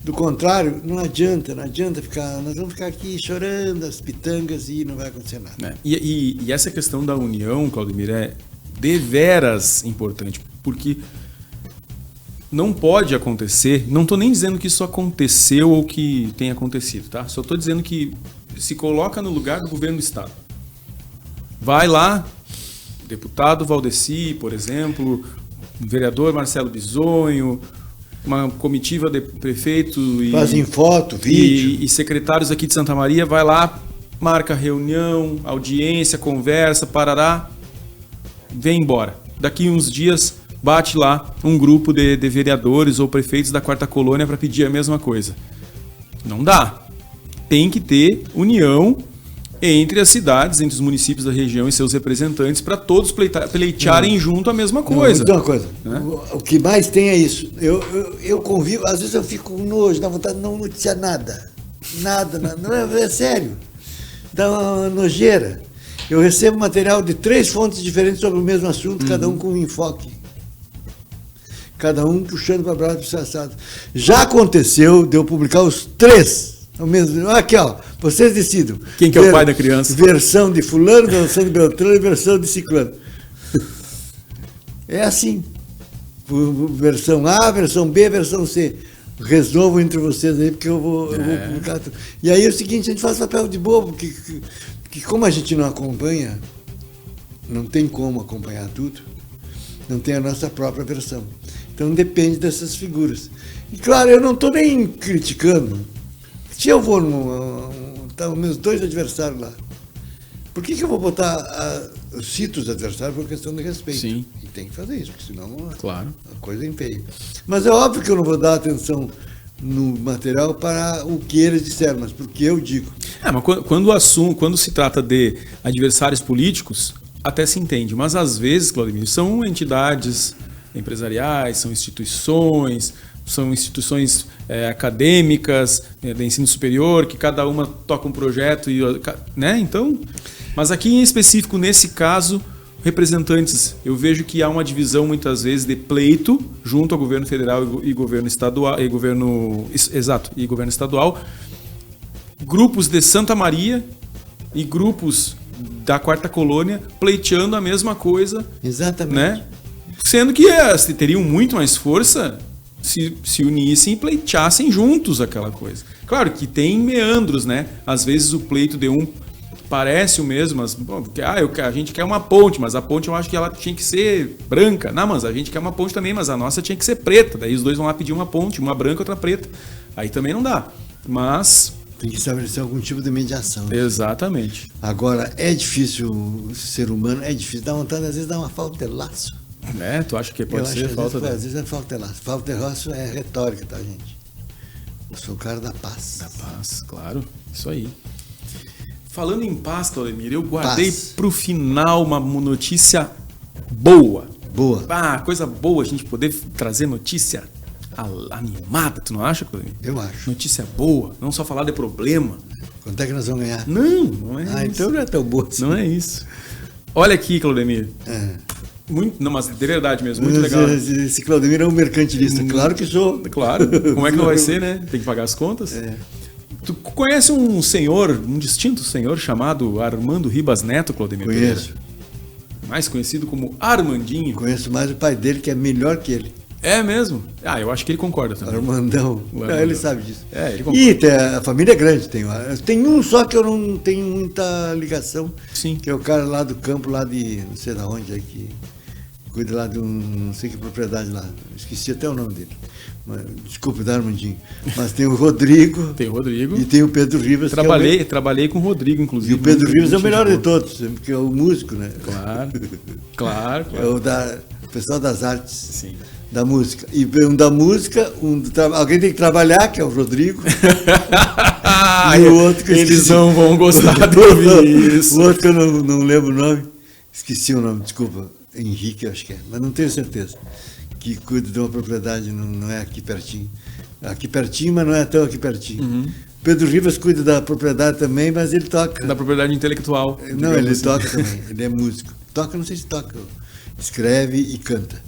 Do contrário, não adianta ficar, nós vamos ficar aqui chorando as pitangas e não vai acontecer nada. E essa questão da união, Claudemir, é deveras importante, porque não pode acontecer, não estou nem dizendo que isso aconteceu ou que tenha acontecido, tá? Só estou dizendo que se coloca no lugar do governo do Estado. Vai lá, deputado Valdeci, por exemplo, vereador Marcelo Bisonho, uma comitiva de prefeito fazem foto, vídeo e secretários aqui de Santa Maria, vai lá, marca reunião, audiência, conversa, parará, vem embora. Daqui uns dias bate lá um grupo de vereadores ou prefeitos da quarta colônia para pedir a mesma coisa. Não dá. Tem que ter união entre as cidades, entre os municípios da região e seus representantes, para todos pleitearem junto a mesma coisa. Não, uma coisa. Né? O que mais tem é isso. Eu convivo, às vezes eu fico com nojo, dá vontade de não noticiar nada. Nada, não é sério. Dá uma nojeira. Eu recebo material de 3 fontes diferentes sobre o mesmo assunto, cada um com um enfoque. Cada um puxando para o braço do assado. Já aconteceu de eu publicar os 3 ao mesmo. Aqui, ó, vocês decidam. Quem que é o pai da criança? Versão de fulano, versão de Beltrano e versão de ciclano. É assim. Versão A, versão B, versão C. Resolvam entre vocês aí, porque eu vou publicar tudo. E aí é o seguinte, a gente faz papel de bobo, que como a gente não acompanha, não tem como acompanhar tudo, não tem a nossa própria versão. Então depende dessas figuras. E claro, eu não estou nem criticando. Se eu vou tá os meus 2 adversários lá, por que eu vou botar eu cito os adversários por questão de respeito? Sim. E tem que fazer isso, porque senão claro. A coisa é feia. Mas é óbvio que eu não vou dar atenção no material para o que eles disseram, mas porque eu digo. Mas quando se trata de adversários políticos, até se entende. Mas às vezes, Claudemir, são entidades empresariais, são instituições acadêmicas, de ensino superior, que cada uma toca um projeto, né? Então, mas aqui em específico, nesse caso, representantes, eu vejo que há uma divisão muitas vezes de pleito junto ao governo federal e governo estadual, e governo estadual, grupos de Santa Maria e grupos da Quarta Colônia pleiteando a mesma coisa. Exatamente. Né? Sendo que teriam muito mais força se unissem e pleiteassem juntos aquela coisa. Claro que tem meandros, né? Às vezes o pleito de um parece o mesmo, mas a gente quer uma ponte, mas a ponte eu acho que ela tinha que ser branca. Não, mas a gente quer uma ponte também, mas a nossa tinha que ser preta. Daí os dois vão lá pedir uma ponte, uma branca e outra preta. Aí também não dá. Mas tem que estabelecer algum tipo de mediação. Exatamente. Agora, é difícil o ser humano, é difícil. Dá vontade, às vezes, dá uma falta de laço. Tu acha que pode ser falta de... Às vezes é falta de laço. Falta de laço é retórica, tá, gente? Eu sou o cara da paz. Da paz, claro. Isso aí. Falando em paz, Claudemir, eu guardei pro final uma notícia boa. Boa. Coisa boa a gente poder trazer notícia animada, tu não acha, Claudemir? Eu acho. Notícia boa, não só falar de problema. Quanto é que nós vamos ganhar? Não é isso. Então não é tão boa assim. Não é isso. Olha aqui, Claudemir. Não, mas de verdade mesmo, muito legal. Esse Claudemir é um mercantilista, claro que sou. Claro, como é que não vai ser, né? Tem que pagar as contas. Tu conhece um distinto senhor chamado Armando Ribas Neto, Claudemir? Conheço. Mais conhecido como Armandinho. Conheço mais o pai dele, que é melhor que ele. É mesmo? Eu acho que ele concorda também. Armandão. Ele sabe disso. Ele concorda. E a família é grande. Tem um só que eu não tenho muita ligação. Sim. Que é o cara lá do campo, lá de não sei de onde, é que cuida lá de não sei que propriedade lá. Esqueci até o nome dele. Desculpe, da Armandinho. Mas tem o Rodrigo. Tem o Rodrigo. E tem o Pedro Rivas. Trabalhei com o Rodrigo, inclusive. E o Pedro Rivas é o melhor de todos, porque é o músico, né? Claro. É o pessoal das artes. Sim. Da música. E da música, alguém tem que trabalhar, que é o Rodrigo. E o outro que eles não vão gostar de ouvir isso. O outro que eu não lembro o nome. Esqueci o nome, desculpa. Henrique, acho que é, mas não tenho certeza. Que cuida de uma propriedade, não é aqui pertinho. Aqui pertinho, mas não é tão aqui pertinho. Uhum. Pedro Rivas cuida da propriedade também, mas ele toca. Da propriedade intelectual. Não, ele toca também. Ele é músico. Toca, não sei se toca. Escreve e canta.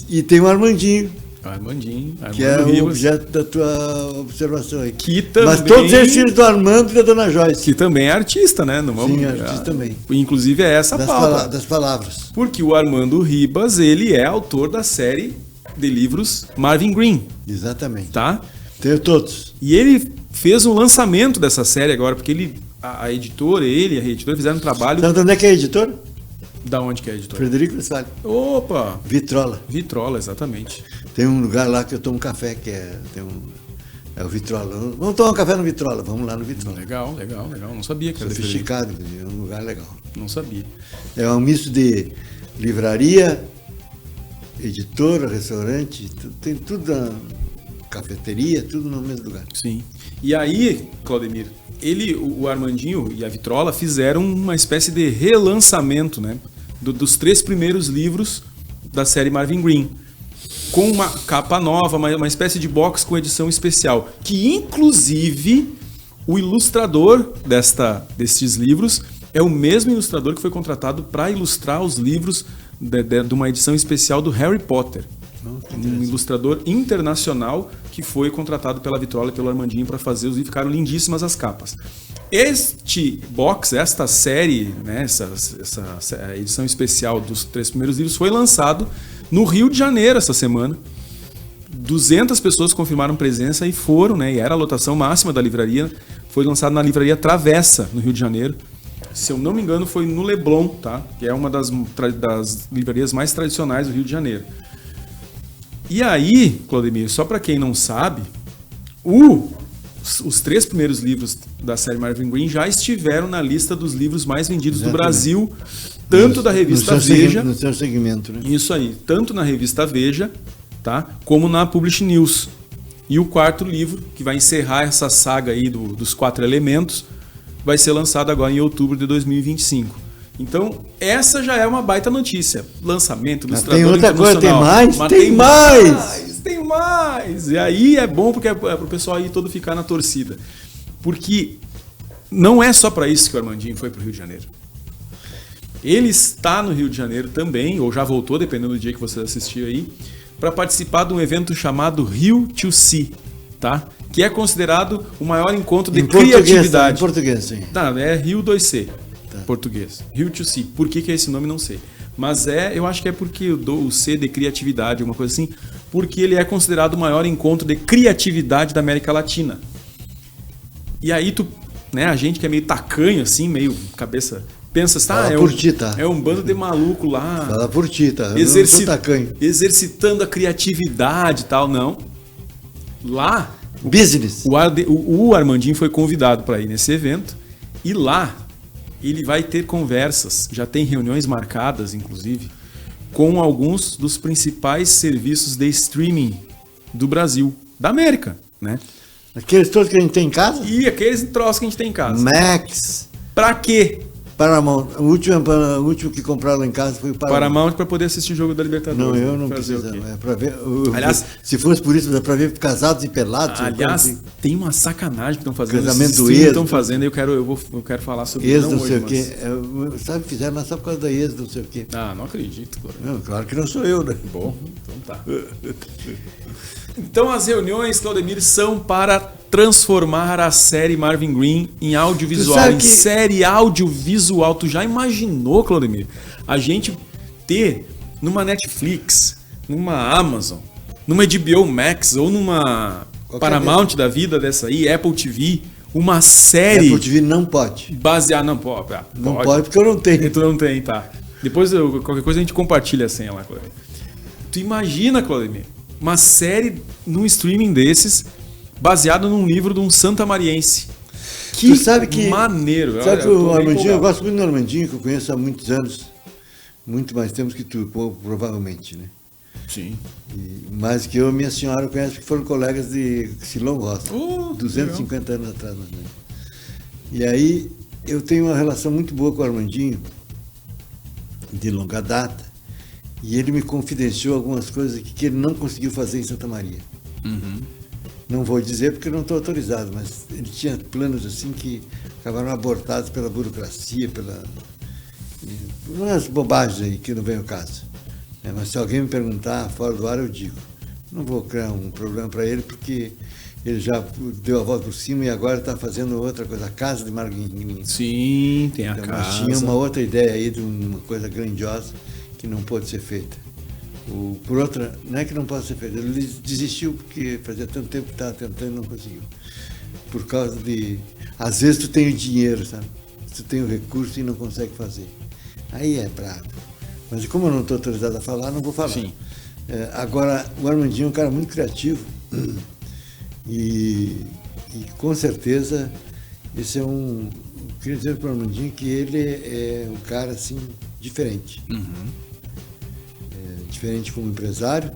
E tem o Armandinho. Armando que é Rivas. O objeto da tua observação aí. Que também... Mas todos eles filhos do Armando e da Dona Joyce. Que também é artista, né? Sim, artista também. Inclusive é essa a pauta. Das palavras. Porque o Armando Ribas, ele é autor da série de livros Marvin Green. Exatamente. Tá? Tenho todos. E ele fez um lançamento dessa série agora, porque a editora, a reeditora fizeram um trabalho... Sabe onde é que é a editora? Da onde que é a editora? Frederico Westphalen. Opa! Vitrola. Vitrola, exatamente. Tem um lugar lá que eu tomo café, que é o Vitrola. Vamos tomar um café no Vitrola, vamos lá no Vitrola. Legal. Não sabia que era sofisticado, é um lugar legal. Não sabia. É um misto de livraria, editora, restaurante, tem tudo cafeteria, tudo no mesmo lugar. Sim. E aí, Claudemir, o Armandinho e a Vitrola fizeram uma espécie de relançamento, né, dos 3 primeiros livros da série Marvin Green, com uma capa nova, uma espécie de box com edição especial, que inclusive o ilustrador destes livros é o mesmo ilustrador que foi contratado para ilustrar os livros de uma edição especial do Harry Potter. Um ilustrador internacional que foi contratado pela Vitrola e pelo Armandinho para fazer os livros. Ficaram lindíssimas as capas. Este box, esta série, né, essa edição especial dos 3 primeiros livros foi lançado no Rio de Janeiro essa semana. 200 pessoas confirmaram presença e foram, né, e era a lotação máxima da livraria. Foi lançado na livraria Travessa, no Rio de Janeiro. Se eu não me engano, foi no Leblon, tá? Que é uma das livrarias mais tradicionais do Rio de Janeiro. E aí, Claudemir, só para quem não sabe, os 3 primeiros livros da série Marvin Green já estiveram na lista dos livros mais vendidos do Brasil, tanto da revista Veja... No seu segmento, né? Isso aí, tanto na revista Veja, tá? Como na Publish News. E o 4º livro, que vai encerrar essa saga aí dos 4 elementos, vai ser lançado agora em outubro de 2025. Então, essa já é uma baita notícia. Lançamento, ilustrador tem outra coisa, tem mais? Mas tem mais! Tem mais! E aí é bom porque é pro pessoal aí todo ficar na torcida. Porque não é só para isso que o Armandinho foi pro Rio de Janeiro. Ele está no Rio de Janeiro também, ou já voltou, dependendo do dia que você assistiu aí, para participar de um evento chamado Rio to See, tá? Que é considerado o maior encontro de criatividade. Em português, sim. Tá, é Rio 2C. Português. Rio to See. Por que é esse nome, não sei. Mas eu acho que é porque o C de criatividade, uma coisa assim, porque ele é considerado o maior encontro de criatividade da América Latina. E aí a gente que é meio tacanho, assim, meio cabeça, pensa, é um bando de maluco lá. Fala por ti, tá? Eu não sou tacanho. Exercitando a criatividade e tal, não. Lá... Business. O Armandinho foi convidado para ir nesse evento e lá ele vai ter conversas, já tem reuniões marcadas, inclusive, com alguns dos principais serviços de streaming do Brasil, da América, né? Aqueles todos que a gente tem em casa? E aqueles troços que a gente tem em casa. Max. Pra quê? Paramount. O último que compraram lá em casa foi o Paramount para poder assistir o jogo da Libertadores. Não, eu não precisava. É para ver. Aliás, se fosse por isso, é para ver casados e pelados. Aliás, assim. Tem uma sacanagem que estão fazendo. Casamento do ex. Estão fazendo. Eu quero falar sobre ex, não sei o quê. Sabe, fizeram lá só por causa da ex, não sei o quê. Ah, não acredito. Claro que não sou eu, né? Bom, então tá. Então as reuniões, Claudemir, são para transformar a série Marvin Green em audiovisual, em série audiovisual. Tu já imaginou, Claudemir, a gente ter numa Netflix, numa Amazon, numa HBO Max ou numa Paramount da vida dessa aí, Apple TV, uma série... Apple TV não pode. Baseada... Não pode. Não pode porque eu não tenho. Tu não tem, tá. Depois, qualquer coisa, a gente compartilha a senha lá, Claudemir. Tu imagina, Claudemir, uma série num streaming desses, baseado num livro de um santamariense. Que maneiro. Sabe que o Armandinho, eu gosto muito do Armandinho, que eu conheço há muitos anos, muito mais tempo que tu, provavelmente, né? Sim. Mais que eu e minha senhora conhecem, que foram colegas de Silão Roça, 250 anos atrás. Né? E aí, eu tenho uma relação muito boa com o Armandinho, de longa data, e ele me confidenciou algumas coisas que ele não conseguiu fazer em Santa Maria. Uhum. Não vou dizer porque não estou autorizado, mas ele tinha planos assim que acabaram abortados pela burocracia, umas bobagens aí que não vem ao caso. Mas se alguém me perguntar fora do ar, eu digo. Não vou criar um problema para ele, porque ele já deu a volta por cima e agora está fazendo outra coisa, a casa de Marvin. Sim, tem a então, casa. Mas tinha uma outra ideia aí de uma coisa grandiosa que não pôde ser feita. Por outra, não é que não pode ser feita, ele desistiu porque fazia tanto tempo que estava tentando e não conseguiu. Por causa de... Às vezes tu tem o dinheiro, sabe? Tu tem o recurso e não consegue fazer. Aí é brabo. Mas como eu não estou autorizado a falar, não vou falar. Sim. Agora, o Armandinho é um cara muito criativo e com certeza esse eu queria dizer para o Armandinho que ele é um cara assim diferente. Uhum. Diferente como empresário,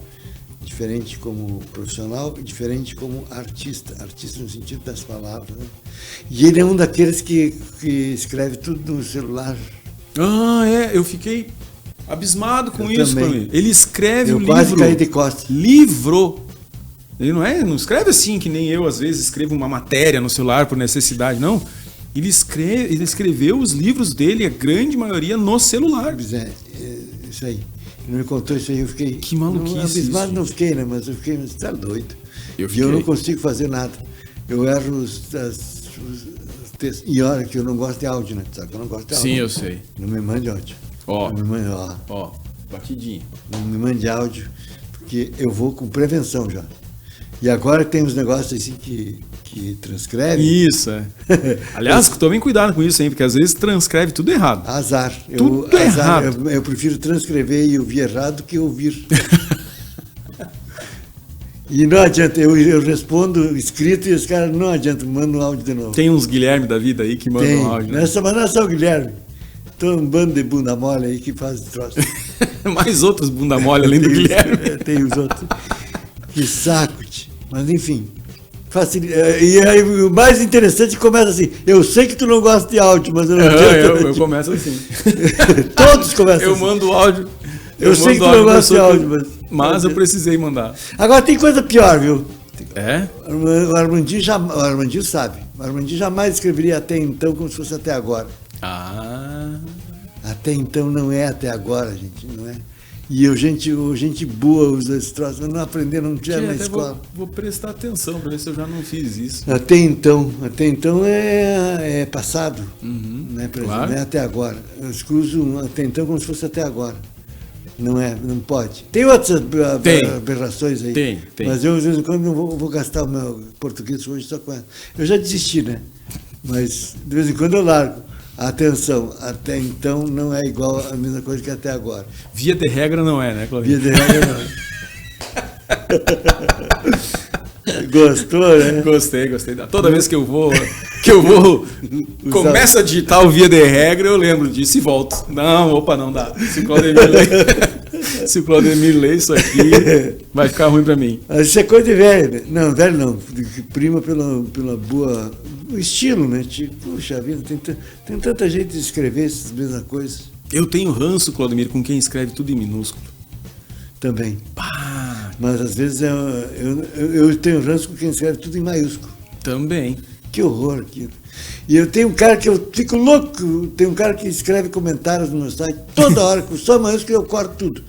diferente como profissional e diferente como artista no sentido das palavras, né? E ele é um daqueles que escreve tudo no celular. Eu fiquei abismado com isso. Ele escreve o livro. Eu quase caí de costas. Livro. Ele não escreve assim que nem eu às vezes escrevo uma matéria no celular por necessidade, não. Ele escreveu os livros dele, a grande maioria, no celular. Isso aí. Ele me contou isso aí, eu fiquei... Que maluquice. Abismado não fiquei, né? Mas eu fiquei, você tá doido. Eu não consigo fazer nada. Eu erro os textos. E olha que eu não gosto de áudio, né? Sabe que eu não gosto de áudio. Sim, eu sei. Não me mande áudio. Batidinho. Não me mande áudio, porque eu vou com prevenção já. E agora tem uns negócios assim que transcreve. Isso, é. Aliás, tomem cuidado com isso, hein? Porque às vezes transcreve tudo errado. Azar. Tudo errado. Eu prefiro transcrever e ouvir errado do que ouvir. E não adianta, eu respondo escrito e os caras não adianta, mandam um áudio de novo. Tem uns Guilherme da vida aí que mandam áudio. Né? Mas não é só o Guilherme. Tem um bando de bunda mole aí que faz troço. Mais outros bunda mole além do Guilherme. Tem os outros. Que saco, tch. Mas enfim. E aí o mais interessante começa assim, eu sei que tu não gosta de áudio, mas eu não eu começo assim. Todos começam eu assim. mando áudio. Eu sei que tu não gosta de áudio, mas eu precisei mandar. Agora tem coisa pior, viu? É? O Armandinho sabe. O Armandinho jamais escreveria até então como se fosse até agora. Até então não é até agora, gente, não é? E gente boa usa esse troço, mas não aprenderam, não tinha na escola. Vou prestar atenção para ver se eu já não fiz isso. Até então é passado, né? Claro. Não é até agora. Eu cruzo até então como se fosse até agora. Não pode. Tem outras aberrações aí. Tem. Mas eu, de vez em quando, não vou gastar o meu português hoje só com ela. Eu já desisti, né? Mas, de vez em quando, eu largo. Atenção, até então não é igual a mesma coisa que até agora. Via de regra não é, né, Cláudio? Via de regra não é. Gostou, né? Gostei. Toda vez que eu vou começo a digitar o via de regra, eu lembro disso e volto. Não dá. Se o Claudemir lê isso aqui, vai ficar ruim pra mim. Isso é coisa de velho, né? Não, velho não. Prima pela boa... O estilo, né? Tipo, puxa vida, tem tanta gente de escrever essas mesmas coisas. Eu tenho ranço, Claudemir, com quem escreve tudo em minúsculo. Também. Mas às vezes eu tenho ranço com quem escreve tudo em maiúsculo. Também. Que horror aquilo. E eu tenho um cara que eu fico louco, tem um cara que escreve comentários no meu site, toda hora, com só maiúsculo eu corto tudo.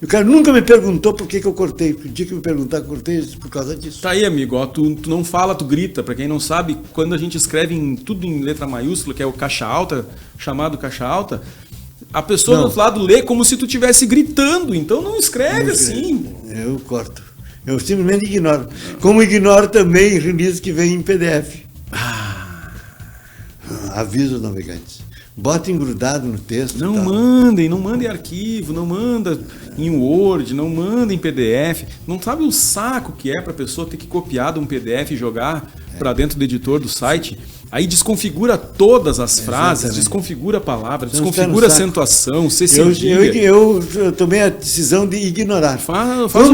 E o cara nunca me perguntou por que eu cortei. O dia que me perguntar, eu cortei por causa disso. Tá aí, amigo, ó, tu não fala, tu grita. Pra quem não sabe, quando a gente escreve tudo em letra maiúscula, que é o caixa alta, chamado caixa alta, a pessoa do outro lado lê como se tu estivesse gritando, então não escreve assim. Eu corto. Eu simplesmente ignoro. Como ignoro também release que vem em PDF. Aviso aos navegantes. Botem grudado no texto. Não mandem arquivo, não manda em Word, não manda em PDF. Não sabe o saco que é para a pessoa ter que copiar de um PDF e jogar para dentro do editor do site. Aí desconfigura todas as frases, desconfigura a palavra, desconfigura a acentuação, eu tomei a decisão de ignorar. Vou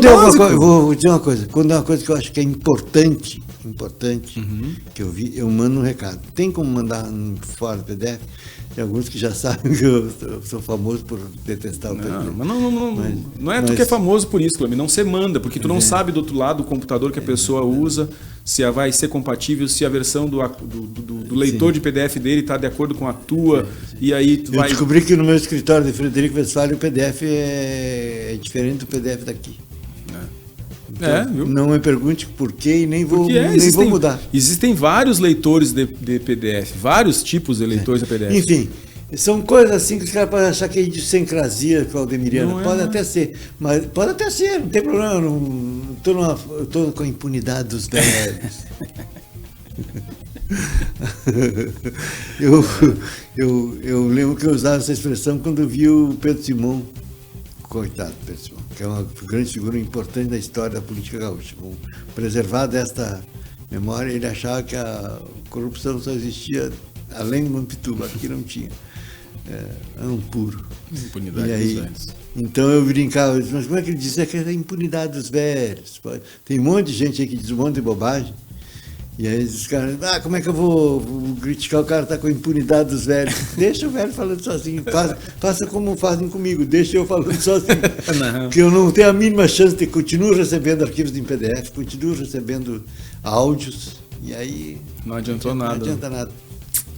dizer uma coisa. Quando é uma coisa que eu acho que é importante, que eu vi, eu mando um recado. Tem como mandar fora do PDF? Tem alguns que já sabem que eu sou famoso por detestar o PDF. Não é tu que é famoso por isso, Cláudio. Não você manda, porque tu não sabe do outro lado o computador que a pessoa usa, se vai ser compatível, se a versão do leitor de PDF dele está de acordo com a tua, e aí tu vai... Eu descobri que no meu escritório de Frederico Westphalen o PDF é diferente do PDF daqui. Então, viu? Não me pergunte por quê e nem vou mudar. Existem vários leitores de PDF, vários tipos de leitores de PDF. Enfim, são coisas assim que os caras podem achar que é idiosincrasia claudemiriana. Pode até ser, mas pode até ser, não tem problema. Eu estou com a impunidade dos velhos. Eu lembro que eu usava essa expressão quando eu vi o Pedro Simão. Coitado, pessoal, que é uma grande figura importante da história da política gaúcha. Preservar desta memória, ele achava que a corrupção só existia além do Mampituba, aqui não tinha. Era um puro. Impunidade Então eu brincava, mas como é que ele diz? É que é a impunidade dos velhos. Tem um monte de gente aí que diz um monte de bobagem. E aí os caras, como é que eu vou criticar o cara que está com a impunidade dos velhos? Deixa o velho falando sozinho, faça como fazem comigo, deixa eu falando sozinho. Porque eu não tenho a mínima chance de continuar recebendo arquivos em PDF, continuo recebendo áudios, e aí... Não adiantou nada. Não adianta nada.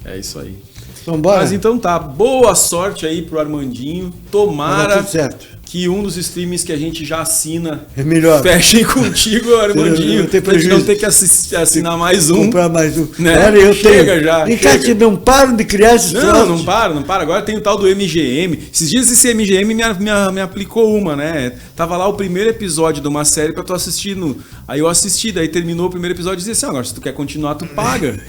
É isso aí. Vambora. Mas então tá, boa sorte aí pro Armandinho, tomara... Tudo certo. Que um dos streamings que a gente já assina fechem contigo, Armandinho. A gente não tem que assinar mais um. Comprar mais um. Né? Olha, eu chega tenho. já. Encate, não param de criar esses troços. Não para. Agora tem o tal do MGM. Esses dias esse MGM me aplicou uma, né? Tava lá o primeiro episódio de uma série pra tu assistindo. Aí eu assisti, daí terminou o primeiro episódio e dizia assim, agora se tu quer continuar, tu paga.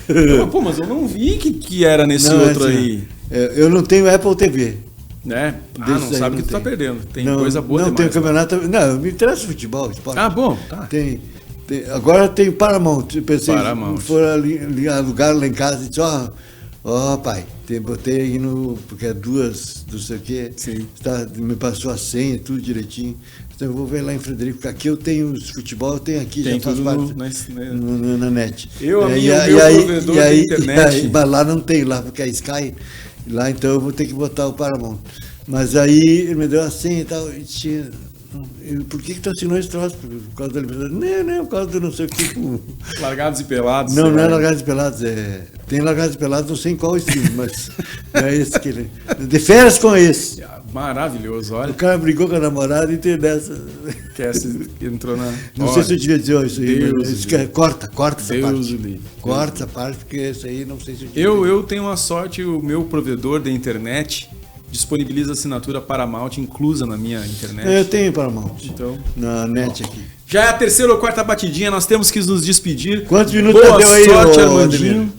Pô, mas eu não vi que era nesse outro aí. Eu não tenho Apple TV. Né? Não sabe que tu tá perdendo. Tem coisa boa não demais. Tem campeonato. Não, me interessa futebol, esporte. Bom, tá. Agora tem Paramount. Eu pensei, Paramount. For ali alugar lá em casa e disse, pai, botei aí porque é duas, não sei o quê. Sim. Me passou a senha, tudo direitinho. Então eu vou ver lá em Frederico, porque aqui eu tenho os futebol, eu tenho aqui, tem já faz tudo parte na net. Eu, meu provedor da internet. Mas lá não tem, lá porque é Sky. Lá então eu vou ter que botar o Paramount. Mas aí ele me deu a senha e tal. E tinha, por que tu assinou esse troço? Por causa da liberdade? Não, por causa do não sei o que. Largados e Pelados. Não é Largados e Pelados. Tem Largados e Pelados, não sei em qual estilo, mas não é esse que ele. De férias com esse. Maravilhoso, olha. O cara brigou com a namorada e tem dessa. Que essa entrou na. Não sei se eu devia dizer isso aí. Corta essa Deus parte. Corta essa parte, porque esse aí não sei se eu tenho uma sorte, o meu provedor da internet disponibiliza assinatura Paramount inclusa na minha internet. Eu tenho Paramount. Então, na net aqui. Já é a terceira ou quarta batidinha, nós temos que nos despedir. Quantos minutos deu aí, sorte, Armandinho?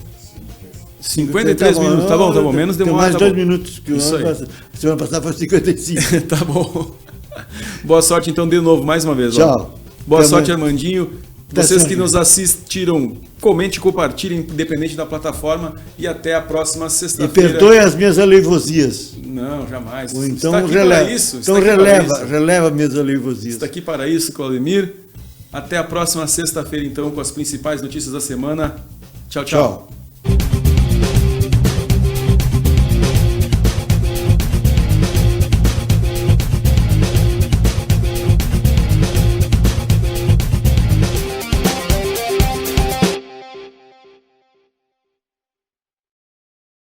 53 minutos, tá bom, menos demora. Mais 2 minutos, que semana passada foi 55. Tá bom. Boa sorte então de novo, mais uma vez. Tchau. Boa sorte, Armandinho. Vocês que nos assistiram, comente e compartilhem, independente da plataforma. E até a próxima sexta-feira. E perdoe as minhas aleivosias. Não, jamais. Ou então releva minhas aleivosias. Está aqui para isso, Claudemir. Até a próxima sexta-feira, então, com as principais notícias da semana. Tchau.